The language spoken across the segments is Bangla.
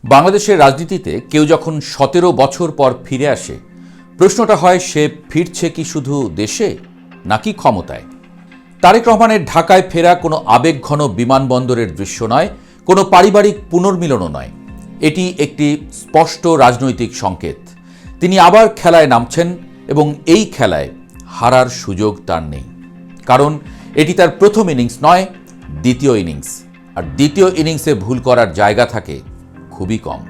বাংলাদেশের রাজনীতিতে কেউ যখন ১৭ বছর পর ফিরে আসে, প্রশ্নটা হয় সে ফিরছে কি শুধু দেশে নাকি ক্ষমতায়। তারেক রহমানের ঢাকায় ফেরা কোনো আবেগঘন বিমানবন্দরের দৃশ্য নয়, কোনো পারিবারিক পুনর্মিলনও নয়। এটি একটি স্পষ্ট রাজনৈতিক সংকেত। তিনি আবার খেলায় নামছেন এবং এই খেলায় হারার সুযোগ তার নেই, কারণ এটি তার প্রথম ইনিংস নয়, দ্বিতীয় ইনিংস। আর দ্বিতীয় ইনিংসে ভুল করার জায়গা থাকে খুবই কম।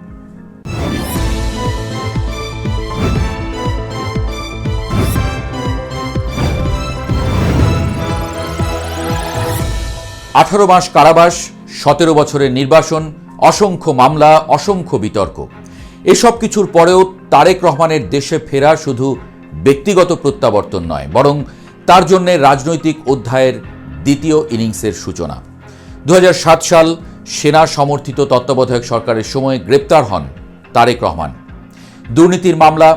আঠারো মাস কারাবাস, ১৭ বছরের নির্বাসন, অসংখ্য মামলা, অসংখ্য বিতর্ক, এসব কিছুর পরেও তারেক রহমানের দেশে ফেরা শুধু ব্যক্তিগত প্রত্যাবর্তন নয়, বরং তার জন্য রাজনৈতিক অধ্যায়ের দ্বিতীয় ইনিংসের সূচনা। ২০০৭ সাল সেনা সমর্থিত তত্ত্বাবধায়ক সরকারের সময় গ্রেপ্তার হন তারেক রহমান। দুর্নীতির মামলা,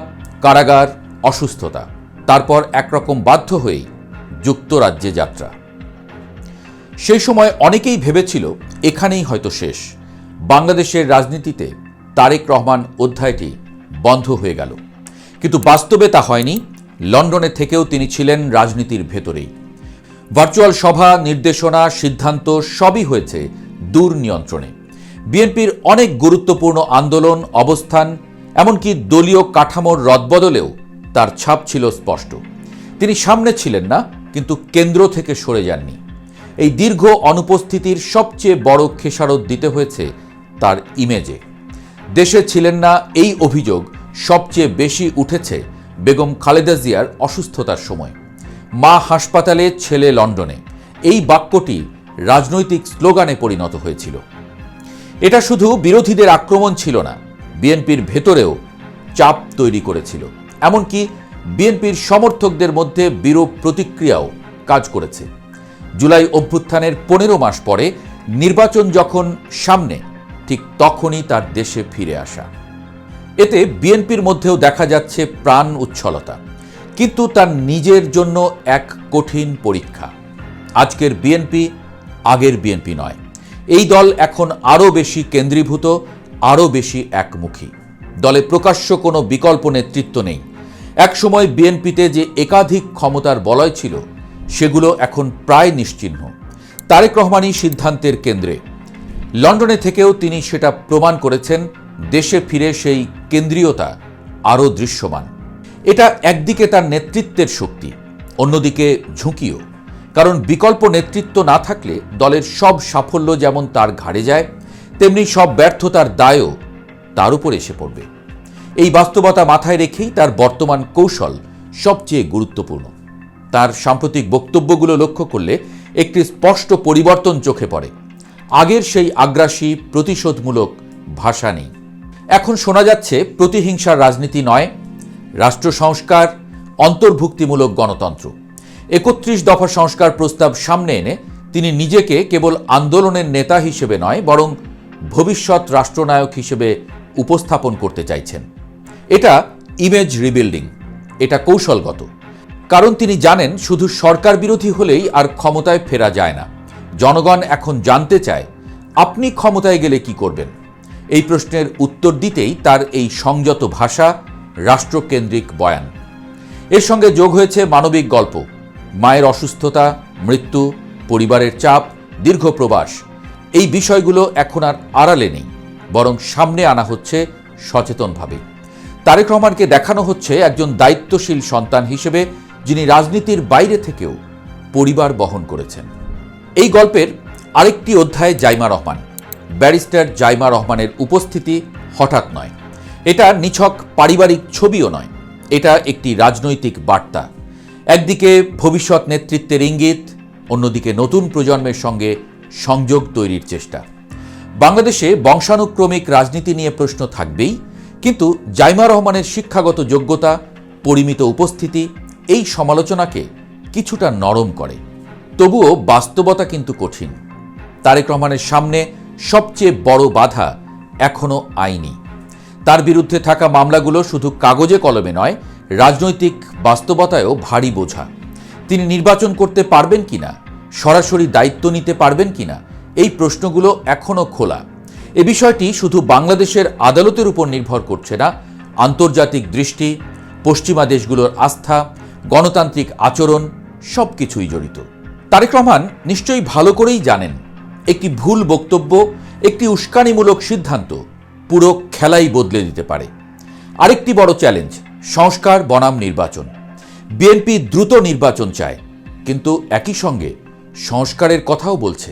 কারাগার, অসুস্থতা, তারপর একরকম বাধ্য হয়েই যুক্তরাজ্যে যাত্রা। সেই সময় অনেকেই ভেবেছিল এখানেই হয়তো শেষ, বাংলাদেশের রাজনীতিতে তারেক রহমান অধ্যায়টি বন্ধ হয়ে গেল। কিন্তু বাস্তবে তা হয়নি। লন্ডনে থেকেও তিনি ছিলেন রাজনীতির ভেতরেই। ভার্চুয়াল সভা, নির্দেশনা, সিদ্ধান্ত সবই হয়েছে দূর নিয়ন্ত্রণে। বিএনপির অনেক গুরুত্বপূর্ণ আন্দোলন, অবস্থান, এমনকি দলীয় কাঠামোর রদবদলেও তার ছাপ ছিল স্পষ্ট। তিনি সামনে ছিলেন না, কিন্তু কেন্দ্র থেকে সরে যাননি। এই দীর্ঘ অনুপস্থিতির সবচেয়ে বড় খেসারত দিতে হয়েছে তার ইমেজে। দেশে ছিলেন না, এই অভিযোগ সবচেয়ে বেশি উঠেছে বেগম খালেদা জিয়ার অসুস্থতার সময়। মা হাসপাতালে, ছেলে লন্ডনে, এই বাক্যটি রাজনৈতিক স্লোগানে পরিণত হয়েছিল। এটা শুধু বিরোধীদের আক্রমণ ছিল না, বিএনপির ভেতরেও চাপ তৈরি করেছিল। এমনকি বিএনপির সমর্থকদের মধ্যে বিরূপ প্রতিক্রিয়াও কাজ করেছে। জুলাই অভ্যুত্থানের ১৫ মাস পরে নির্বাচন যখন সামনে, ঠিক তখনই তার দেশে ফিরে আসা। এতে বিএনপির মধ্যেও দেখা যাচ্ছে প্রাণ উচ্ছলতা, কিন্তু তার নিজের জন্য এক কঠিন পরীক্ষা। আজকের বিএনপি আগের বিএনপি নয়। এই দল এখন আরও বেশি কেন্দ্রীভূত, আরও বেশি একমুখী। দলে প্রকাশ্য কোনো বিকল্প নেতৃত্ব নেই। একসময় বিএনপিতে যে একাধিক ক্ষমতার বলয় ছিল, সেগুলো এখন প্রায় নিশ্চিহ্ন। তারেক রহমানই সিদ্ধান্তের কেন্দ্রে। লন্ডনে থেকেও তিনি সেটা প্রমাণ করেছেন। দেশে ফিরে সেই কেন্দ্রীয়তা আরও দৃশ্যমান। এটা একদিকে তার নেতৃত্বের শক্তি, অন্যদিকে ঝুঁকিও। কারণ বিকল্প নেতৃত্ব না থাকলে দলের সব সাফল্য যেমন তার ঘাড়ে যায়, তেমনি সব ব্যর্থতার দায়ও তার উপর এসে পড়বে। এই বাস্তবতা মাথায় রেখেই তার বর্তমান কৌশল সবচেয়ে গুরুত্বপূর্ণ। তার সাম্প্রতিক বক্তব্যগুলো লক্ষ্য করলে একটি স্পষ্ট পরিবর্তন চোখে পড়ে। আগের সেই আগ্রাসী, প্রতিশোধমূলক ভাষা নেই। এখন শোনা যাচ্ছে প্রতিহিংসার রাজনীতি নয়, রাষ্ট্র সংস্কার, অন্তর্ভুক্তিমূলক গণতন্ত্র। ৩১ দফা সংস্কার প্রস্তাব সামনে এনে তিনি নিজেকে কেবল আন্দোলনের নেতা হিসেবে নয়, বরং ভবিষ্যৎ রাষ্ট্রনায়ক হিসেবে উপস্থাপন করতে চাইছেন। এটা ইমেজ রিবিল্ডিং, এটা কৌশলগত। কারণ তিনি জানেন শুধু সরকার বিরোধী হলেই আর ক্ষমতায় ফেরা যায় না। জনগণ এখন জানতে চায়, আপনি ক্ষমতায় গেলে কি করবেন? এই প্রশ্নের উত্তর দিতেই তার এই সংযত ভাষা, রাষ্ট্রকেন্দ্রিক বয়ান। এর সঙ্গে যোগ হয়েছে মানবিক গল্প, মায়ের অসুস্থতা, মৃত্যু, পরিবারের চাপ, দীর্ঘ প্রবাস। এই বিষয়গুলো এখন আর আড়ালে নেই, বরং সামনে আনা হচ্ছে সচেতনভাবে। তারেক রহমানকে দেখানো হচ্ছে একজন দায়িত্বশীল সন্তান হিসেবে, যিনি রাজনীতির বাইরে থেকেও পরিবার বহন করেছেন। এই গল্পের আরেকটি অধ্যায় জাইমা রহমান। ব্যারিস্টার জাইমা রহমানের উপস্থিতি হঠাৎ নয়। এটা নিছক পারিবারিক ছবিও নয়, এটা একটি রাজনৈতিক বার্তা। একদিকে ভবিষ্যৎ নেতৃত্বের ইঙ্গিত, অন্যদিকে নতুন প্রজন্মের সঙ্গে সংযোগ তৈরির চেষ্টা। বাংলাদেশে বংশানুক্রমিক রাজনীতি নিয়ে প্রশ্ন থাকবেই, কিন্তু জাইমা রহমানের শিক্ষাগত যোগ্যতা, পরিমিত উপস্থিতি এই সমালোচনাকে কিছুটা নরম করে। তবুও বাস্তবতা কিন্তু কঠিন। তারেক রহমানের সামনে সবচেয়ে বড় বাধা এখনও আইনি। তার বিরুদ্ধে থাকা মামলাগুলো শুধু কাগজে কলমে নয়, রাজনৈতিক বাস্তবতায়ও ভারী বোঝা। তিনি নির্বাচন করতে পারবেন কিনা, সরাসরি দায়িত্ব নিতে পারবেন কিনা, এই প্রশ্নগুলো এখনও খোলা। এ বিষয়টি শুধু বাংলাদেশের আদালতের উপর নির্ভর করছে না, আন্তর্জাতিক দৃষ্টি, পশ্চিমা দেশগুলোর আস্থা, গণতান্ত্রিক আচরণ সবকিছুই জড়িত। তারেক রহমান নিশ্চয়ই ভালো করেই জানেন একটি ভুল বক্তব্য, একটি উস্কানিমূলক সিদ্ধান্ত পুরো খেলাই বদলে দিতে পারে। আরেকটি বড় চ্যালেঞ্জ সংস্কার বনাম নির্বাচন। বিএনপি দ্রুত নির্বাচন চায়, কিন্তু একই সঙ্গে সংস্কারের কথাও বলছে।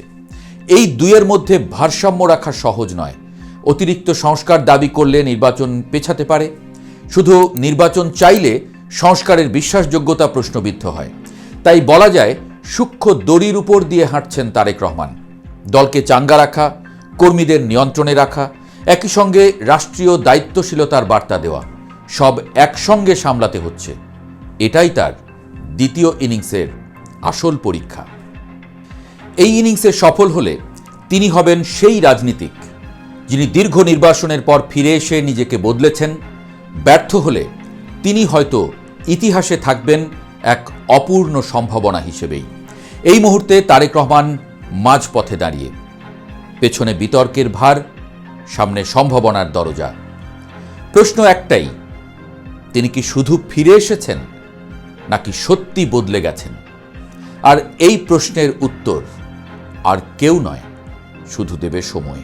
এই দুইয়ের মধ্যে ভারসাম্য রাখা সহজ নয়। অতিরিক্ত সংস্কার দাবি করলে নির্বাচন পেছাতে পারে, শুধু নির্বাচন চাইলে সংস্কারের বিশ্বাসযোগ্যতা প্রশ্নবিদ্ধ হয়। তাই বলা যায় সূক্ষ্ম দড়ির উপর দিয়ে হাঁটছেন তারেক রহমান। দলকে চাঙ্গা রাখা, কর্মীদের নিয়ন্ত্রণে রাখা, একই সঙ্গে রাষ্ট্রীয় দায়িত্বশীলতার বার্তা দেওয়া, সব একসঙ্গে সামলাতে হচ্ছে। এটাই তার দ্বিতীয় ইনিংসের আসল পরীক্ষা। এই ইনিংসে সফল হলে তিনি হবেন সেই রাজনীতিক যিনি দীর্ঘ নির্বাসনের পর ফিরে এসে নিজেকে বদলেছেন। ব্যর্থ হলে তিনি হয়তো ইতিহাসে থাকবেন এক অপূর্ণ সম্ভাবনা হিসেবেই। এই মুহূর্তে তারেক রহমান মাঝপথে দাঁড়িয়ে, পেছনে বিতর্কের ভার, সামনে সম্ভাবনার দরজা। প্রশ্ন একটাই, তিনি কি শুধু ফিরে এসেছেন নাকি সত্যি বদলে গেছেন? আর এই প্রশ্নের উত্তর আর কেউ নয়, শুধু দেবে সময়।